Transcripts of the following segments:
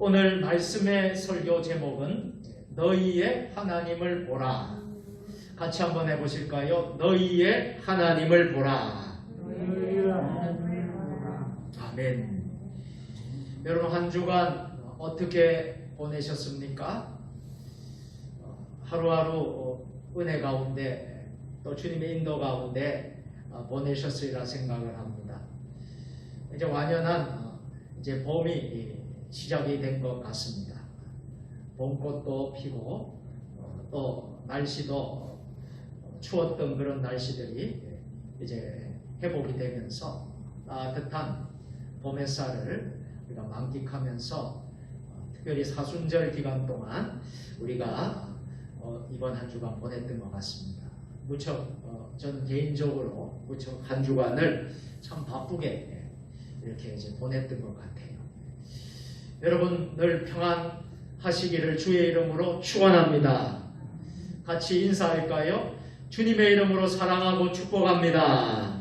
오늘 말씀의 설교 제목은 너희의 하나님을 보라. 같이 한번 해보실까요? 너희의 하나님을 보라. 아멘. 여러분, 한 주간 어떻게 보내셨습니까? 하루하루 은혜 가운데 또 주님의 인도 가운데 보내셨으리라 생각을 합니다. 이제 완연한 이제 봄이 시작이 된 것 같습니다. 봄꽃도 피고 또 날씨도 추웠던 그런 날씨들이 이제 회복이 되면서 따뜻한 봄 햇살을 우리가 만끽하면서 특별히 사순절 기간 동안 우리가 이번 한 주간 보냈던 것 같습니다. 무척 저는 개인적으로 무척 한 주간을 참 바쁘게 이렇게 이제 보냈던 것 같아요. 여러분 늘 평안하시기를 주의 이름으로 축원합니다. 같이 인사할까요? 주님의 이름으로 사랑하고 축복합니다.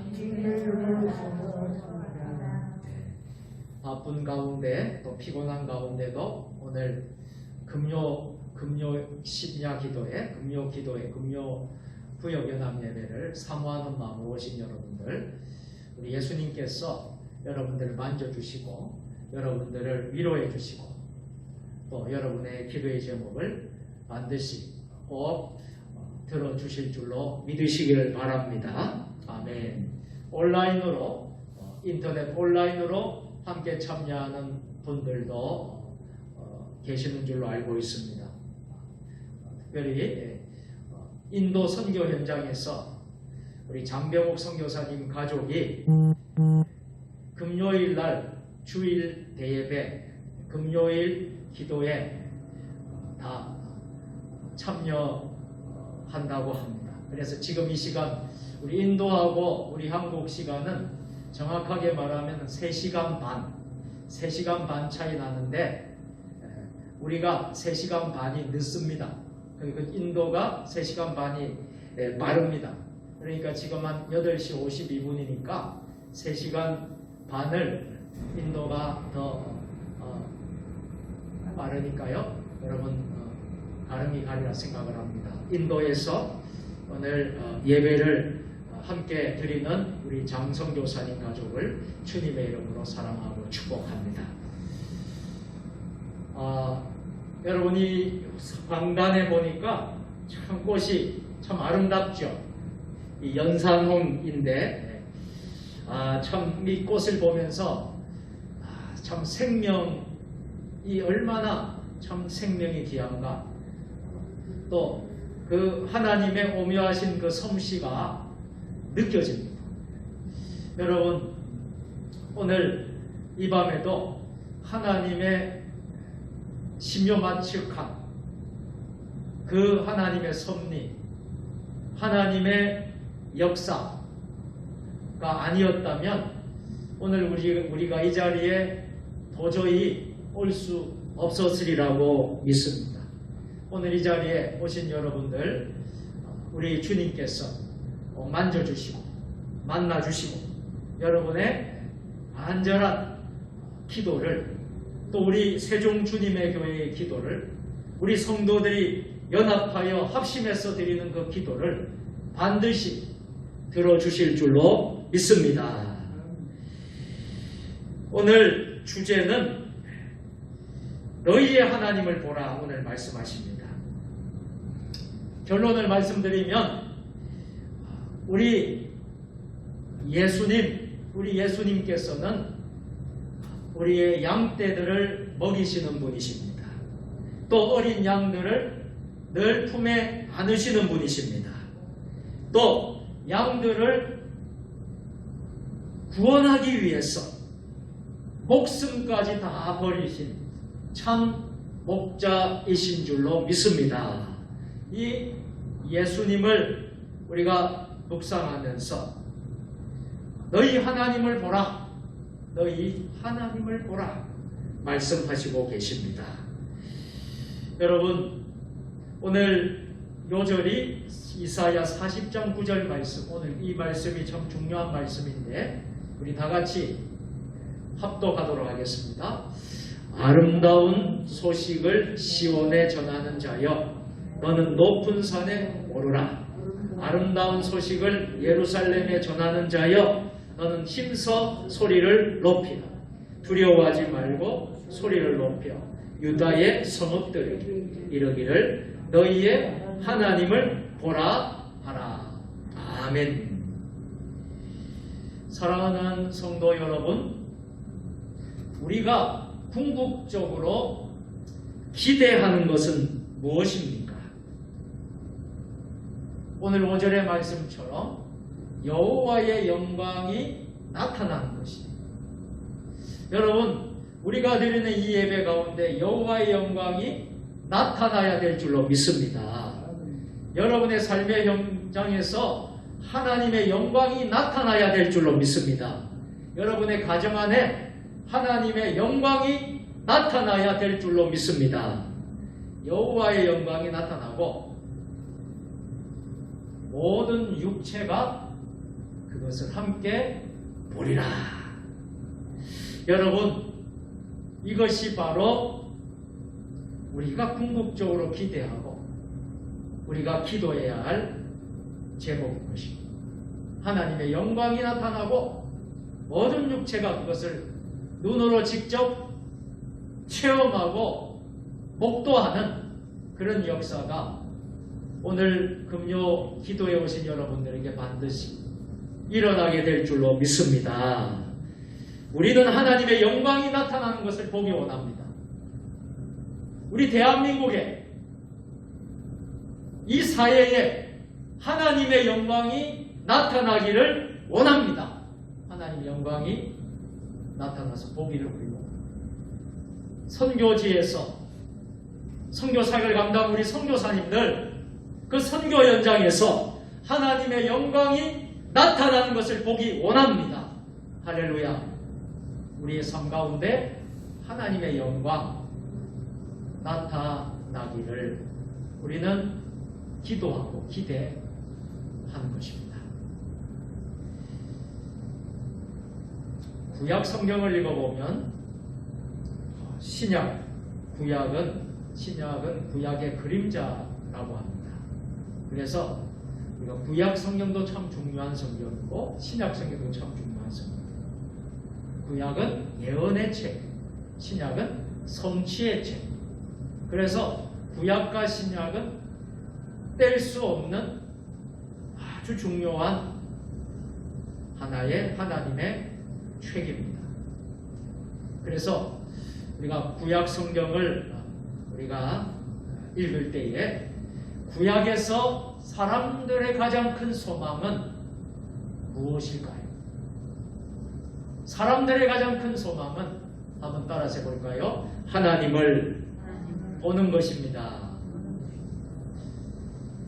바쁜 가운데 또 피곤한 가운데도 오늘 금요 심야 기도회, 금요 구역 연합 예배를 사모하는 마음으로 오신 여러분들, 우리 예수님께서 여러분들을 만져주시고 여러분들을 위로해 주시고 또 여러분의 기도의 제목을 반드시 꼭 들어주실 줄로 믿으시기를 바랍니다. 아멘. 온라인으로 인터넷 온라인으로 함께 참여하는 분들도 계시는 줄로 알고 있습니다. 특별히 인도 선교 현장에서 우리 장병옥 선교사님 가족이 금요일 날 주일 대예배, 금요일 기도에 다 참여한다고 합니다. 그래서 지금 이 시간 우리 인도하고 우리 한국 시간은 정확하게 말하면 3시간 반 차이 나는데 우리가 3시간 반이 늦습니다. 그리고 인도가 3시간 반이 빠릅니다. 그러니까 지금 한 8시 52분이니까 3시간 반을 인도가 더 빠르니까요. 여러분 가름이 가리라 생각을 합니다. 인도에서 오늘 예배를 함께 드리는 우리 장성교사님 가족을 주님의 이름으로 사랑하고 축복합니다. 여러분이 광단에 보니까 참 꽃이 참 아름답죠. 이 연산홍인데 참 이 꽃을 보면서 참 생명이 얼마나 참 생명이 귀한가, 또 그 하나님의 오묘하신 그 솜씨가 느껴집니다. 여러분 오늘 이 밤에도 하나님의 심요만측한 그 하나님의 섭리, 하나님의 역사가 아니었다면 오늘 우리가 이 자리에 도저히 올 수 없었으리라고 믿습니다. 오늘 이 자리에 오신 여러분들, 우리 주님께서 만져주시고 만나주시고 여러분의 간절한 기도를, 또 우리 세종 주님의 교회의 기도를, 우리 성도들이 연합하여 합심해서 드리는 그 기도를 반드시 들어주실 줄로 믿습니다. 오늘 주제는 너희의 하나님을 보라, 오늘 말씀하십니다. 결론을 말씀드리면 우리 예수님께서는 우리의 양떼들을 먹이시는 분이십니다. 또 어린 양들을 늘 품에 안으시는 분이십니다. 또 양들을 구원하기 위해서 목숨까지 다 버리신 참 목자이신 줄로 믿습니다. 이 예수님을 우리가 묵상하면서 너희 하나님을 보라, 너희 하나님을 보라 말씀하시고 계십니다. 여러분 오늘 요절이 이사야 40장 9절 말씀, 오늘 이 말씀이 참 중요한 말씀인데 우리 다 같이 합독하도록 하겠습니다. 아름다운 소식을 시온에 전하는 자여 너는 높은 산에 오르라. 아름다운 소식을 예루살렘에 전하는 자여 너는 힘써 소리를 높이라. 두려워하지 말고 소리를 높여 유다의 성읍들에게 이르기를 너희의 하나님을 보라 하라. 아멘. 사랑하는 성도 여러분, 우리가 궁극적으로 기대하는 것은 무엇입니까? 오늘 5절의 말씀처럼 여호와의 영광이 나타나는 것입니다. 여러분, 우리가 드리는 이 예배 가운데 여호와의 영광이 나타나야 될 줄로 믿습니다. 여러분의 삶의 현장에서 하나님의 영광이 나타나야 될 줄로 믿습니다. 여러분의 가정 안에 하나님의 영광이 나타나야 될 줄로 믿습니다. 여호와의 영광이 나타나고 모든 육체가 그것을 함께 보리라. 여러분, 이것이 바로 우리가 궁극적으로 기대하고 우리가 기도해야 할 제목인 것입니다. 하나님의 영광이 나타나고 모든 육체가 그것을 눈으로 직접 체험하고 목도하는 그런 역사가 오늘 금요 기도에 오신 여러분들에게 반드시 일어나게 될 줄로 믿습니다. 우리는 하나님의 영광이 나타나는 것을 보기 원합니다. 우리 대한민국에 이 사회에 하나님의 영광이 나타나기를 원합니다. 하나님의 영광이 나타나서 보기를 우리고 선교지에서 선교사역을 감당한 우리 선교사님들 그 선교 현장에서 하나님의 영광이 나타나는 것을 보기 원합니다. 할렐루야. 우리의 삶 가운데 하나님의 영광 나타나기를 우리는 기도하고 기대하는 것입니다. 구약 성경을 읽어보면 신약은 구약의 그림자라고 합니다. 그래서 우리가 구약 성경도 참 중요한 성경이고 신약 성경도 참 중요한 성경입니다. 구약은 예언의 책, 신약은 성취의 책. 그래서 구약과 신약은 뗄 수 없는 아주 중요한 하나의 하나님의 책입니다. 그래서 우리가 구약 성경을 우리가 읽을 때에 구약에서 사람들의 가장 큰 소망은 무엇일까요? 사람들의 가장 큰 소망은 한번 따라서 볼까요? 하나님을 보는 것입니다.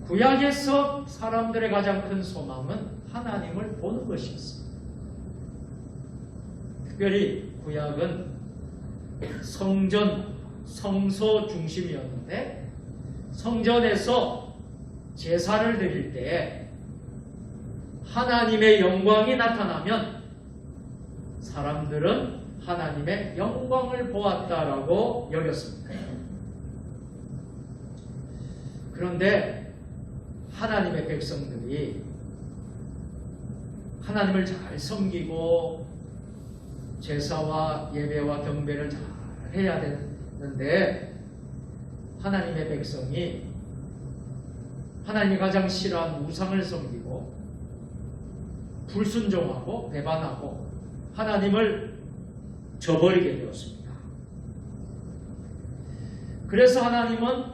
구약에서 사람들의 가장 큰 소망은 하나님을 보는 것이었습니다. 특별히 구약은 성소 중심이었는데 성전에서 제사를 드릴 때 하나님의 영광이 나타나면 사람들은 하나님의 영광을 보았다라고 여겼습니다. 그런데 하나님의 백성들이 하나님을 잘 섬기고 제사와 예배와 경배를 잘 해야 되는데 하나님의 백성이 하나님이 가장 싫어하는 우상을 섬기고 불순종하고 배반하고 하나님을 저버리게 되었습니다. 그래서 하나님은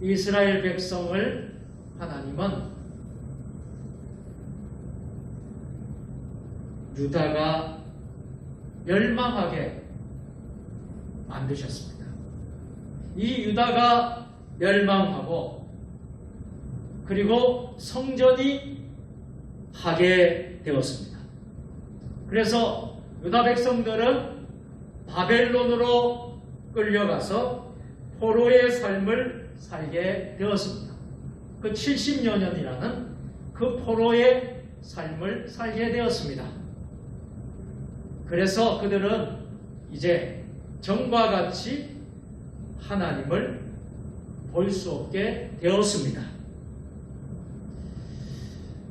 이스라엘 백성을 유다가 멸망하게 만드셨습니다. 이 유다가 멸망하고 그리고 성전이 파괴되었습니다. 그래서 유다 백성들은 바벨론으로 끌려가서 포로의 삶을 살게 되었습니다. 그 70여 년이라는 그 포로의 삶을 살게 되었습니다. 그래서 그들은 이제 전과 같이 하나님을 볼 수 없게 되었습니다.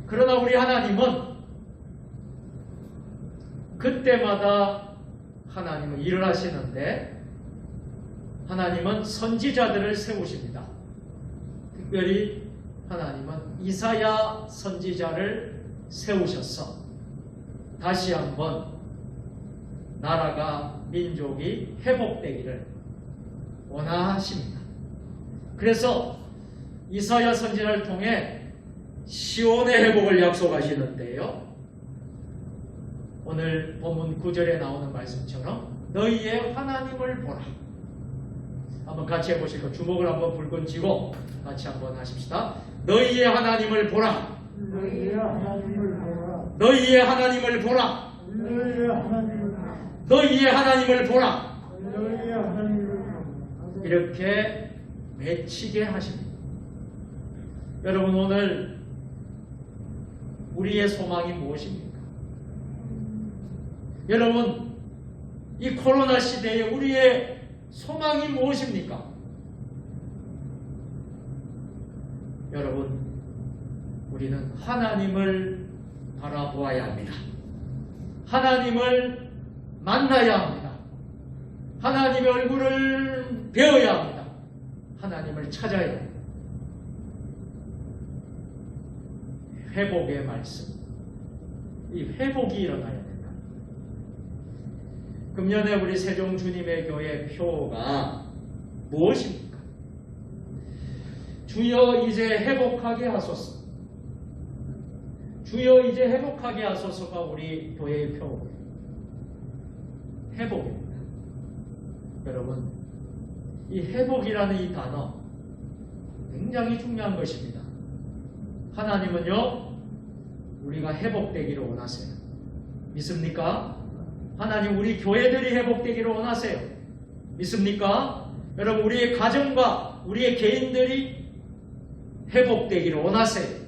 그러나 우리 하나님은 그때마다 하나님은 일을 하시는데 하나님은 선지자들을 세우십니다. 특별히 하나님은 이사야 선지자를 세우셔서 다시 한번 나라가 민족이 회복되기를 원하십니다. 그래서 이사야 선지자를 통해 시온의 회복을 약속하시는데요. 오늘 본문 9절에 나오는 말씀처럼 너희의 하나님을 보라. 한번 같이 해보실까요? 주먹을 한번 붉은 쥐고 같이 한번 하십시다. 너희의 하나님을 보라. 너희의 하나님을 보라. 너희의 하나님을 보라. 너희의 하나님을 보라. 너희의 하나님을 보라. 너희의 하나님을 보라. 이렇게 외치게 하십니다. 여러분, 오늘 우리의 소망이 무엇입니까? 여러분, 이 코로나 시대에 우리의 소망이 무엇입니까? 여러분, 우리는 하나님을 바라보아야 합니다. 하나님을 만나야 합니다. 하나님의 얼굴을 배워야 합니다. 하나님을 찾아야 합니다. 회복의 말씀, 이 회복이 일어나야 된다. 금년에 우리 세종 주님의 교회 표가 무엇입니까? 주여 이제 회복하게 하소서. 주여 이제 회복하게 하소서가 우리 교회의 표. 회복입니다. 여러분, 이 회복이라는 이 단어 굉장히 중요한 것입니다. 하나님은요, 우리가 회복되기를 원하세요. 믿습니까? 하나님 우리 교회들이 회복되기를 원하세요. 믿습니까? 여러분, 우리의 가정과 우리의 개인들이 회복되기를 원하세요.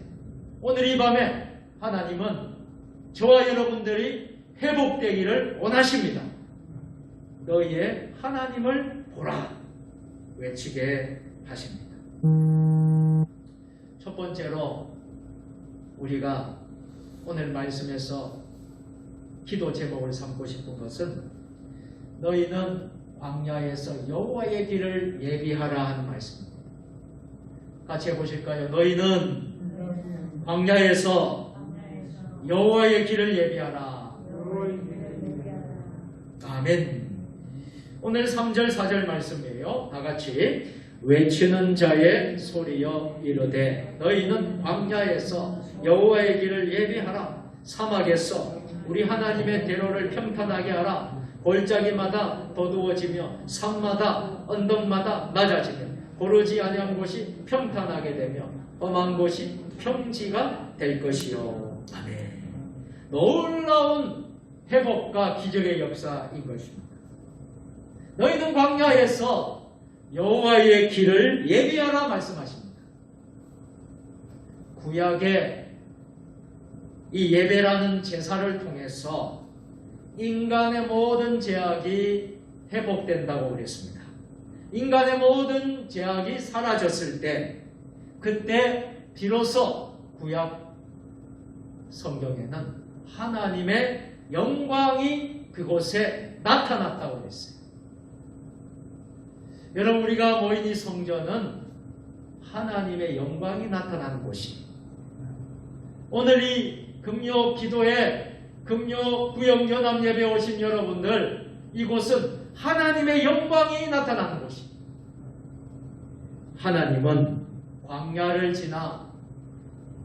오늘 이 밤에 하나님은 저와 여러분들이 회복되기를 원하십니다. 너희의 하나님을 보라 외치게 하십니다. 첫 번째로 우리가 오늘 말씀에서 기도 제목을 삼고 싶은 것은 너희는 광야에서 여호와의 길을 예비하라 하는 말씀입니다. 같이 해보실까요? 너희는 광야에서 여호와의 길을 예비하라. 아멘. 오늘 3절 4절 말씀이에요. 다같이 외치는 자의 소리여 이르되 너희는 광야에서 여호와의 길을 예비하라. 사막에서 우리 하나님의 대로를 평탄하게 하라. 골짜기마다 더두어지며 산마다 언덕마다 낮아지며 고르지 아니한 곳이 평탄하게 되며 험한 곳이 평지가 될 것이요. 아멘. 놀라운 회복과 기적의 역사인 것입니다. 너희는 광야에서 여호와의 길을 예비하라 말씀하십니다. 구약의 이 예배라는 제사를 통해서 인간의 모든 죄악이 회복된다고 그랬습니다. 인간의 모든 죄악이 사라졌을 때 그때 비로소 구약 성경에는 하나님의 영광이 그곳에 나타났다고 그랬어요. 여러분, 우리가 모인 이 성전은 하나님의 영광이 나타나는 곳이 오늘 이 금요 기도에 금요 구역 연합 예배 오신 여러분들, 이곳은 하나님의 영광이 나타나는 곳이 하나님은 광야를 지나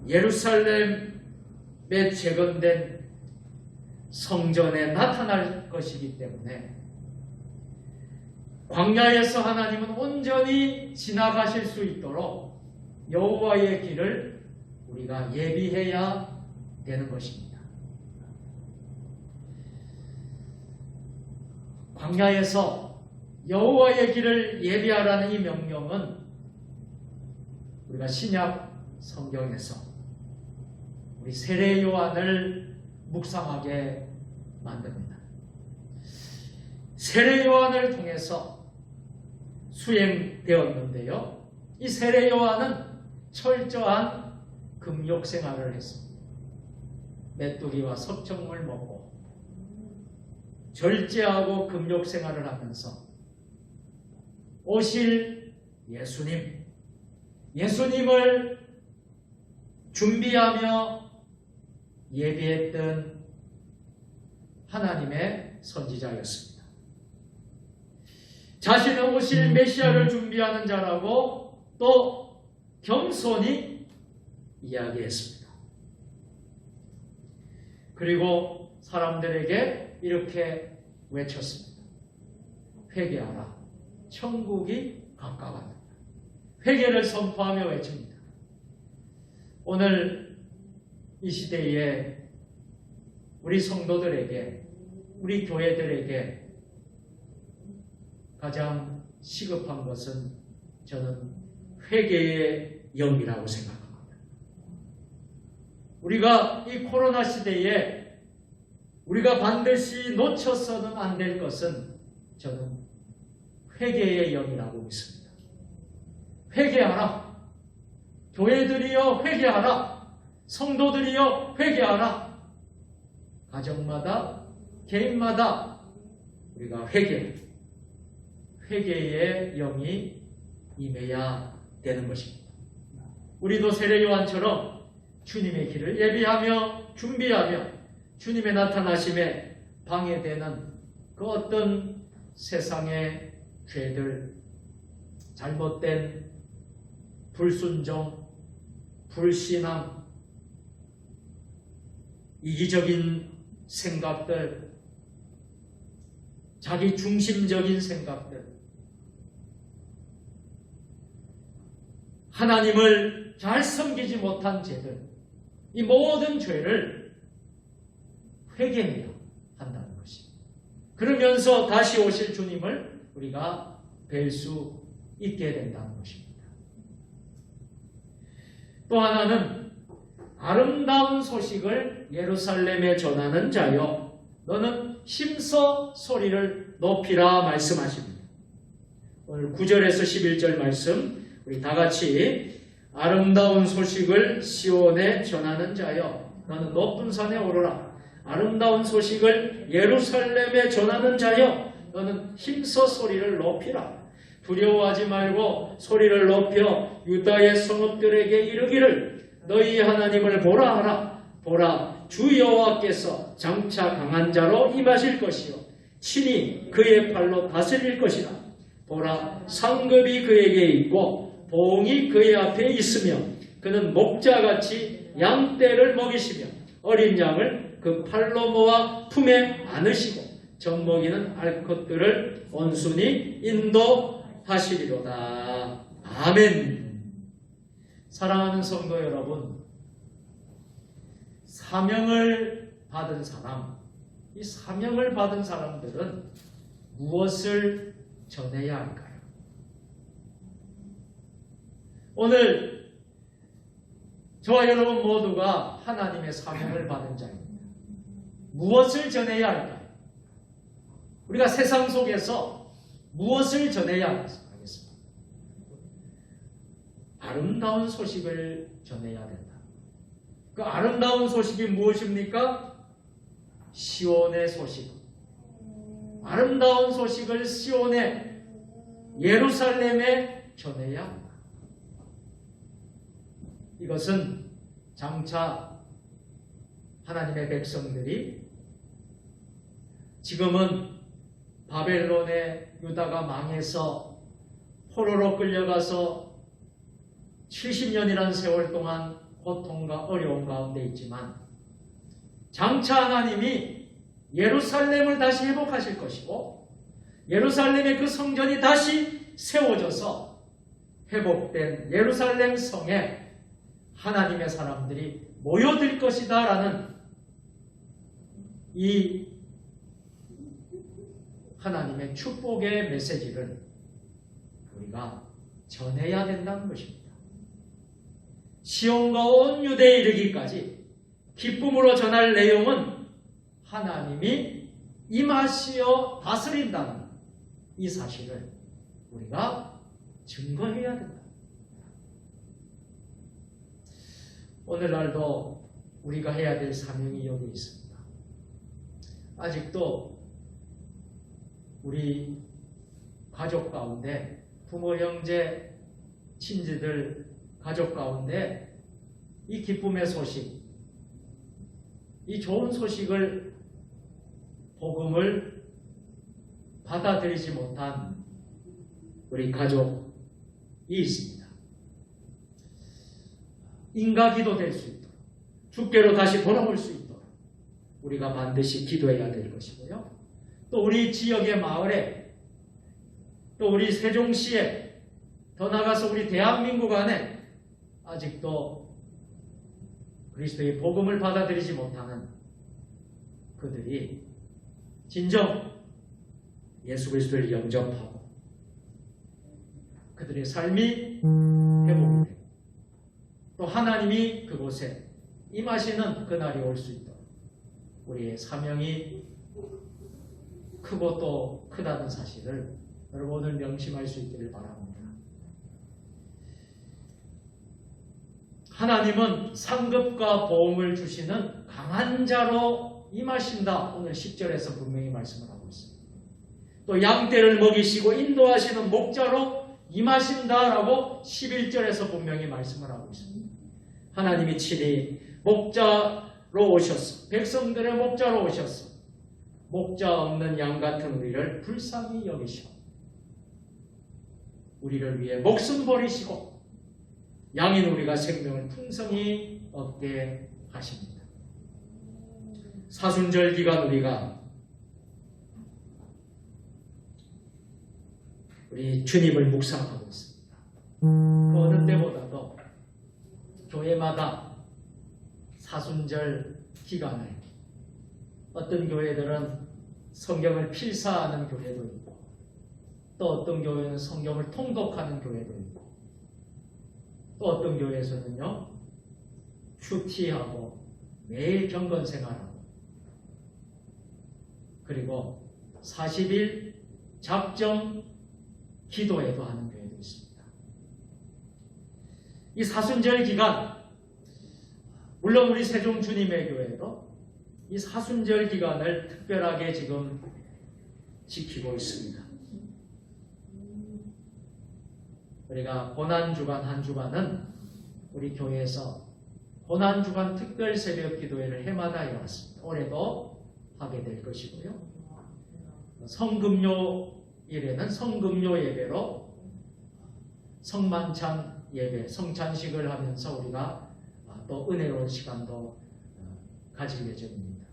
예루살렘에 재건된 성전에 나타날 것이기 때문에 광야에서 하나님은 온전히 지나가실 수 있도록 여호와의 길을 우리가 예비해야 되는 것입니다. 광야에서 여호와의 길을 예비하라는 이 명령은 우리가 신약 성경에서 우리 세례 요한을 묵상하게 만듭니다. 세례 요한을 통해서 수행되었는데요. 이 세례 요한은 철저한 금욕 생활을 했습니다. 메뚜기와 석청물 먹고 절제하고 금욕 생활을 하면서 오실 예수님을 준비하며 예비했던 하나님의 선지자였습니다. 자신은 오실 메시아를 준비하는 자라고 또 겸손히 이야기했습니다. 그리고 사람들에게 이렇게 외쳤습니다. 회개하라. 천국이 가까웠다. 회개를 선포하며 외칩니다. 오늘 이 시대에 우리 성도들에게, 우리 교회들에게 가장 시급한 것은 저는 회개의 영이라고 생각합니다. 우리가 이 코로나 시대에 우리가 반드시 놓쳐서는 안 될 것은 저는 회개의 영이라고 믿습니다. 회개하라. 교회들이여 회개하라. 성도들이여 회개하라. 가정마다 개인마다 우리가 회개의 영이 임해야 되는 것입니다. 우리도 세례 요한처럼 주님의 길을 예비하며 준비하며 주님의 나타나심에 방해되는 그 어떤 세상의 죄들, 잘못된 불순종, 불신앙, 이기적인 생각들, 자기 중심적인 생각들, 하나님을 잘 섬기지 못한 죄들, 이 모든 죄를 회개해야 한다는 것입니다. 그러면서 다시 오실 주님을 우리가 뵐 수 있게 된다는 것입니다. 또 하나는 아름다운 소식을 예루살렘에 전하는 자여 너는 힘써 소리를 높이라 말씀하십니다. 오늘 9절에서 11절 말씀 우리 다같이 아름다운 소식을 시온에 전하는 자여 너는 높은 산에 오르라. 아름다운 소식을 예루살렘에 전하는 자여 너는 힘써 소리를 높이라. 두려워하지 말고 소리를 높여 유다의 성읍들에게 이르기를 너희 하나님을 보라 하라. 보라 주 여호와께서 장차 강한 자로 임하실 것이요 친히 그의 팔로 다스릴 것이라. 보라 상급이 그에게 있고 보응이 그의 앞에 있으며 그는 목자같이 양떼를 먹이시며 어린 양을 그 팔로 모아 품에 안으시고 젖먹이는 알것들을 온순히 인도하시리로다. 아멘. 사랑하는 성도 여러분, 사명을 받은 사람, 이 사명을 받은 사람들은 무엇을 전해야 할까요? 오늘 저와 여러분 모두가 하나님의 사명을 받은 자입니다. 무엇을 전해야 할까요? 우리가 세상 속에서 무엇을 전해야 하겠습니까? 아름다운 소식을 전해야 된다. 그 아름다운 소식이 무엇입니까? 시온의 소식. 아름다운 소식을 시온에 예루살렘에 전해야 한다. 이것은 장차 하나님의 백성들이 지금은 바벨론의 유다가 망해서 포로로 끌려가서 70년이라는 세월 동안 고통과 어려움 가운데 있지만 장차 하나님이 예루살렘을 다시 회복하실 것이고 예루살렘의 그 성전이 다시 세워져서 회복된 예루살렘 성에 하나님의 사람들이 모여들 것이다 라는 이 하나님의 축복의 메시지를 우리가 전해야 된다는 것입니다. 시온과 온 유대에 이르기까지 기쁨으로 전할 내용은 하나님이 임하시어 다스린다는 이 사실을 우리가 증거해야 된다. 오늘날도 우리가 해야 될 사명이 여기 있습니다. 아직도 우리 가족 가운데 부모, 형제, 친지들 가족 가운데 이 기쁨의 소식, 이 좋은 소식을, 복음을 받아들이지 못한 우리 가족이 있습니다. 인가기도 될 수 있도록, 주께로 다시 돌아올 수 있도록 우리가 반드시 기도해야 될 것이고요. 또 우리 지역의 마을에, 또 우리 세종시에, 더 나아가서 우리 대한민국 안에 아직도 그리스도의 복음을 받아들이지 못하는 그들이 진정 예수 그리스도를 영접하고 그들의 삶이 회복이 되고 또 하나님이 그곳에 임하시는 그날이 올 수 있도록 우리의 사명이 크고 또 크다는 사실을 여러분 오늘 명심할 수 있기를 바랍니다. 하나님은 상급과 보험을 주시는 강한 자로 임하신다. 오늘 10절에서 분명히 말씀을 하고 있습니다. 또 양떼를 먹이시고 인도하시는 목자로 임하신다라고 11절에서 분명히 말씀을 하고 있습니다. 하나님이 친히 목자로 오셨어. 백성들의 목자로 오셨어. 목자 없는 양 같은 우리를 불쌍히 여기셔. 우리를 위해 목숨 버리시고 양인 우리가 생명을 풍성히 얻게 하십니다. 사순절 기간 우리가 우리 주님을 묵상하고 있습니다. 그 어느 때보다도 교회마다 사순절 기간에 어떤 교회들은 성경을 필사하는 교회도 있고 또 어떤 교회는 성경을 통독하는 교회도 있고 또 어떤 교회에서는요 큐티하고 매일 경건 생활하고 그리고 40일 작정 기도회도 하는 교회도 있습니다. 이 사순절 기간 물론 우리 세종 주님의 교회도 이 사순절 기간을 특별하게 지금 지키고 있습니다. 우리가 고난주간 한 주간은 우리 교회에서 고난주간 특별 새벽 기도회를 해마다 해왔습니다. 올해도 하게 될 것이고요. 성금요일에는 성금요 예배로 성만찬 예배, 성찬식을 하면서 우리가 또 은혜로운 시간도 가질 예정입니다.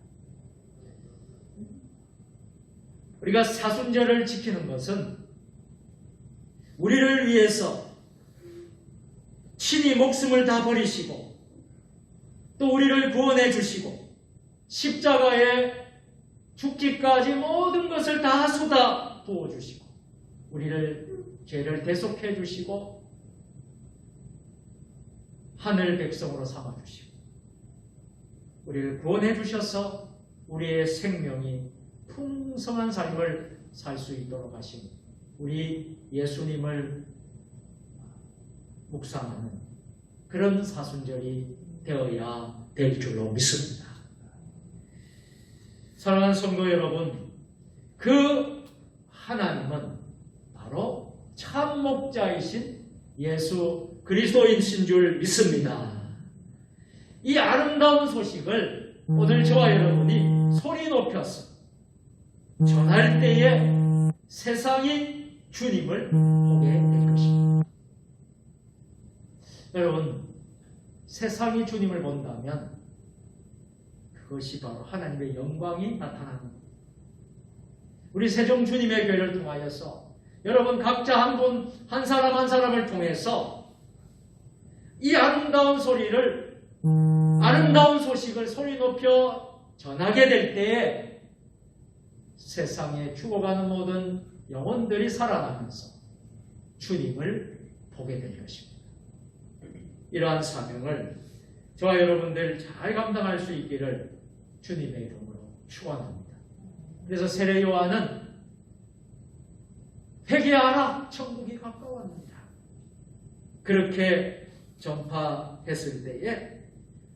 우리가 사순절을 지키는 것은 우리를 위해서 친히 목숨을 다 버리시고 또 우리를 구원해 주시고 십자가에 죽기까지 모든 것을 다 쏟아 부어 주시고 우리를 죄를 대속해 주시고 하늘 백성으로 삼아 주시고 우리를 구원해 주셔서 우리의 생명이 풍성한 삶을 살 수 있도록 하신 우리 예수님을 묵상하는 그런 사순절이 되어야 될 줄로 믿습니다. 사랑하는 성도 여러분, 그 하나님은 바로 참 목자이신 예수 그리스도이신 줄 믿습니다. 이 아름다운 소식을 오늘 저와 여러분이 소리 높여서 전할 때에 세상이 주님을 보게 될 것입니다. 여러분, 세상이 주님을 본다면 그것이 바로 하나님의 영광이 나타나는 겁니다. 우리 세종 주님의 교회를 통하여서 여러분 각자 한 분, 한 사람 한 사람을 통해서 이 아름다운 소리를, 아름다운 소식을 소리 높여 전하게 될 때에 세상에 죽어가는 모든 영혼들이 살아나면서 주님을 보게 될 것입니다. 이러한 사명을 저와 여러분들 잘 감당할 수 있기를 주님의 이름으로 축원합니다. 그래서 세례 요한은 회개하라, 천국이 가까웠느니라. 그렇게 전파했을 때에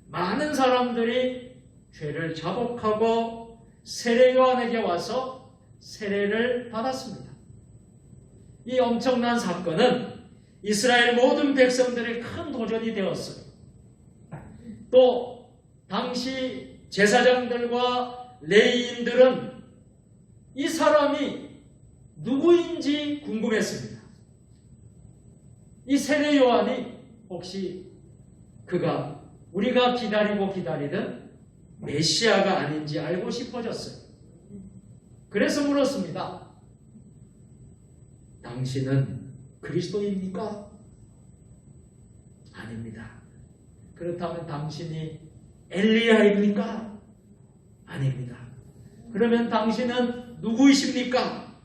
많은 사람들이 죄를 자복하고 세례 요한에게 와서 세례를 받았습니다. 이 엄청난 사건은 이스라엘 모든 백성들의 큰 도전이 되었어요. 또 당시 제사장들과 레위인들은 이 사람이 누구인지 궁금했습니다. 이 세례 요한이 혹시 그가 우리가 기다리고 기다리던 메시아가 아닌지 알고 싶어졌어요. 그래서 물었습니다. 당신은 그리스도입니까? 아닙니다. 그렇다면 당신이 엘리야입니까? 아닙니다. 그러면 당신은 누구이십니까?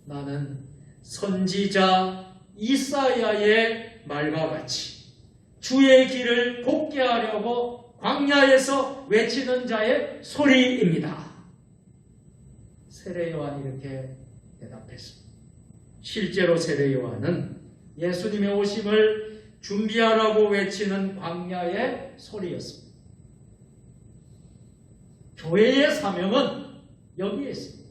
나는 선지자 이사야의 말과 같이 주의 길을 곱게 하려고 광야에서 외치는 자의 소리입니다. 세례 요한이 이렇게 대답했습니다. 실제로 세례 요한은 예수님의 오심을 준비하라고 외치는 광야의 소리였습니다. 교회의 사명은 여기에 있습니다.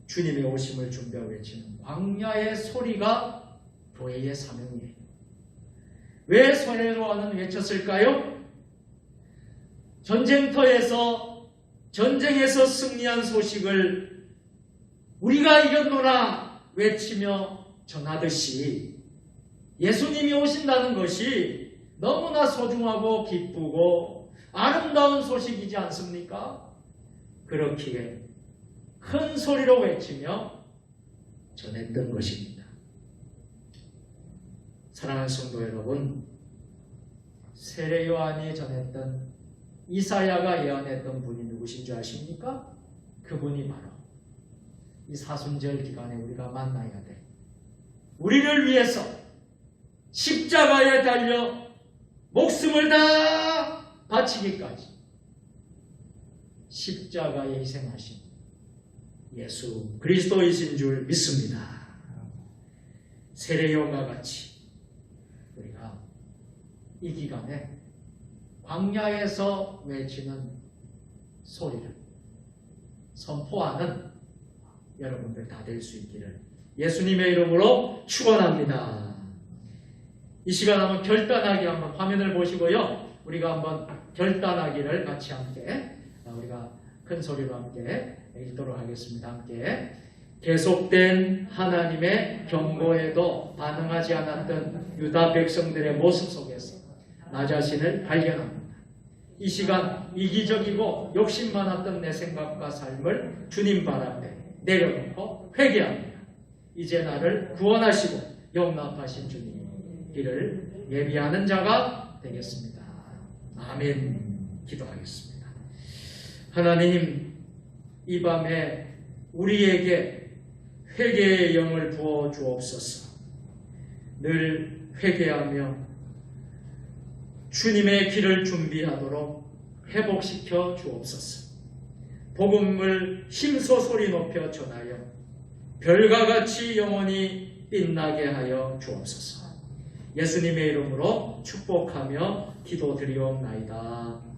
주님의 오심을 준비하고 외치는 광야의 소리가 교회의 사명이에요. 왜 세례 요한은 외쳤을까요? 전쟁에서 승리한 소식을 우리가 이겼노라 외치며 전하듯이 예수님이 오신다는 것이 너무나 소중하고 기쁘고 아름다운 소식이지 않습니까? 그렇기에 큰 소리로 외치며 전했던 것입니다. 사랑하는 성도 여러분, 세례 요한이 전했던 이사야가 예언했던 분이 누구신 줄 아십니까? 그분이 바로 이 사순절 기간에 우리가 만나야 돼. 우리를 위해서 십자가에 달려 목숨을 다 바치기까지 십자가에 희생하신 예수 그리스도이신 줄 믿습니다. 세례요한과 같이 우리가 이 기간에 광야에서 외치는 소리를 선포하는 여러분들 다 될 수 있기를 예수님의 이름으로 축원합니다. 이 시간 한번 결단하기 한번 화면을 보시고요. 우리가 한번 결단하기를 같이 함께 우리가 큰 소리로 함께 읽도록 하겠습니다. 함께 계속된 하나님의 경고에도 반응하지 않았던 유다 백성들의 모습 속에서 나 자신을 발견합니다. 이 시간 이기적이고 욕심 많았던 내 생각과 삶을 주님 발 앞에 내려놓고 회개합니다. 이제 나를 구원하시고 용납하신 주님 길을 예비하는 자가 되겠습니다. 아멘. 기도하겠습니다. 하나님, 이 밤에 우리에게 회개의 영을 부어 주옵소서. 늘 회개하며 주님의 길을 준비하도록 회복시켜 주옵소서. 복음을 힘써 소리 높여 전하여 별과 같이 영원히 빛나게 하여 주옵소서. 예수님의 이름으로 축복하며 기도드리옵나이다.